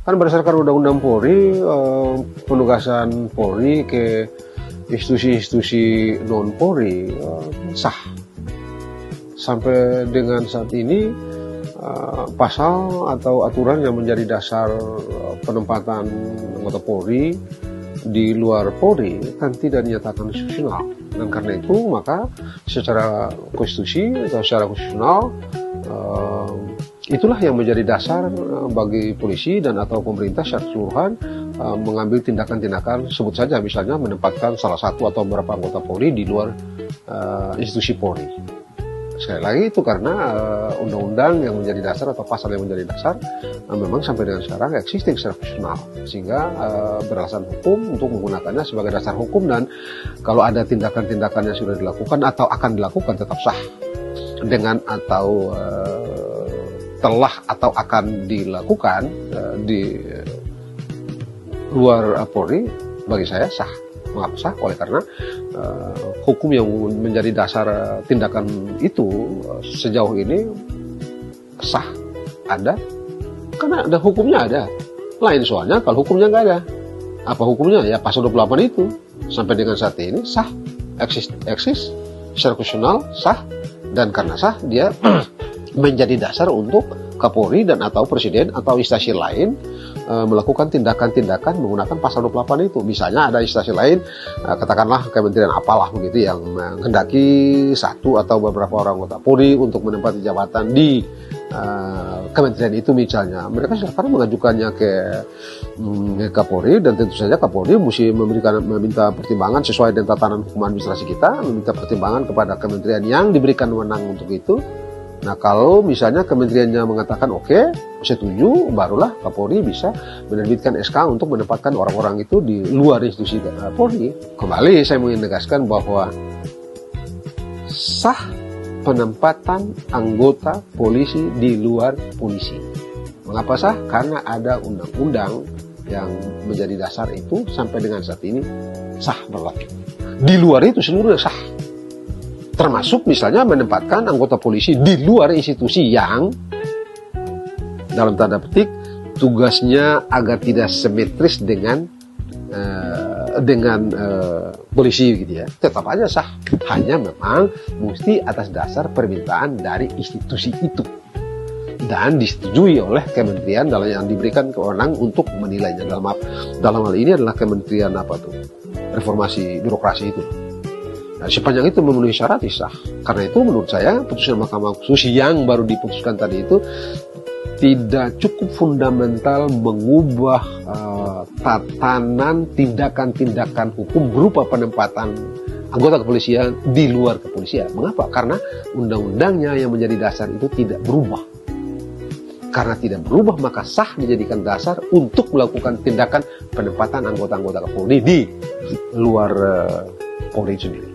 Kan berdasarkan Undang-Undang Polri, penugasan Polri ke institusi-institusi non-Polri sah. Sampai dengan saat ini, pasal atau aturan yang menjadi dasar penempatan anggota Polri di luar Polri kan tidak dinyatakan konstitusional, dan karena itu maka secara konstitusi atau secara konstitusional itulah yang menjadi dasar bagi polisi dan atau pemerintah secara keseluruhan mengambil tindakan-tindakan, sebut saja misalnya menempatkan salah satu atau beberapa anggota Polri di luar institusi Polri. Sekali lagi itu karena undang-undang yang menjadi dasar atau pasal yang menjadi dasar memang sampai dengan sekarang existing secara konstitusional, sehingga beralasan hukum untuk menggunakannya sebagai dasar hukum, dan kalau ada tindakan-tindakan yang sudah dilakukan atau akan dilakukan tetap sah, dengan atau telah atau akan dilakukan di luar Polri bagi saya sah. Mengapa sah? Oleh karena hukum yang menjadi dasar tindakan itu sejauh ini sah, ada, karena ada hukumnya ada. Lain soalnya kalau hukumnya nggak ada. Apa hukumnya? Ya pasal 28 itu. Sampai dengan saat ini sah, eksis secara konstitusional sah, dan karena sah dia menjadi dasar untuk Kapolri dan atau Presiden atau instansi lain melakukan tindakan-tindakan menggunakan pasal 28 itu. Misalnya ada instansi lain, katakanlah kementerian apalah begitu, yang menghendaki satu atau beberapa orang anggota Polri untuk menempati jabatan di kementerian itu misalnya. Mereka silakan mengajukannya ke Kapolri, dan tentu saja Kapolri mesti meminta pertimbangan sesuai dengan tatanan hukum administrasi kita, meminta pertimbangan kepada kementerian yang diberikan wewenang untuk itu. Nah, kalau misalnya kementeriannya mengatakan oke, setuju, barulah Kapolri bisa menerbitkan SK untuk menempatkan orang-orang itu di luar institusi Polri. Kembali saya ingin menegaskan bahwa sah penempatan anggota polisi di luar polisi. Mengapa sah? Karena ada undang-undang yang menjadi dasar itu sampai dengan saat ini sah berlaku. Di luar itu seluruhnya sah. Termasuk misalnya menempatkan anggota polisi di luar institusi yang dalam tanda petik tugasnya agar tidak simetris dengan polisi gitu ya, tetap aja sah. Hanya memang mesti atas dasar permintaan dari institusi itu dan disetujui oleh kementerian dalam yang diberikan kewenangan untuk menilainya. Dalam hal ini adalah Kementerian Reformasi Birokrasi itu. Nah, sepanjang itu memenuhi syarat sah. Karena itu menurut saya putusan Mahkamah Konstitusi yang baru diputuskan tadi itu tidak cukup fundamental mengubah tatanan tindakan-tindakan hukum berupa penempatan anggota kepolisian di luar kepolisian. Mengapa? Karena undang-undangnya yang menjadi dasar itu tidak berubah. Karena tidak berubah maka sah dijadikan dasar untuk melakukan tindakan penempatan anggota-anggota Polri di luar Polri sendiri.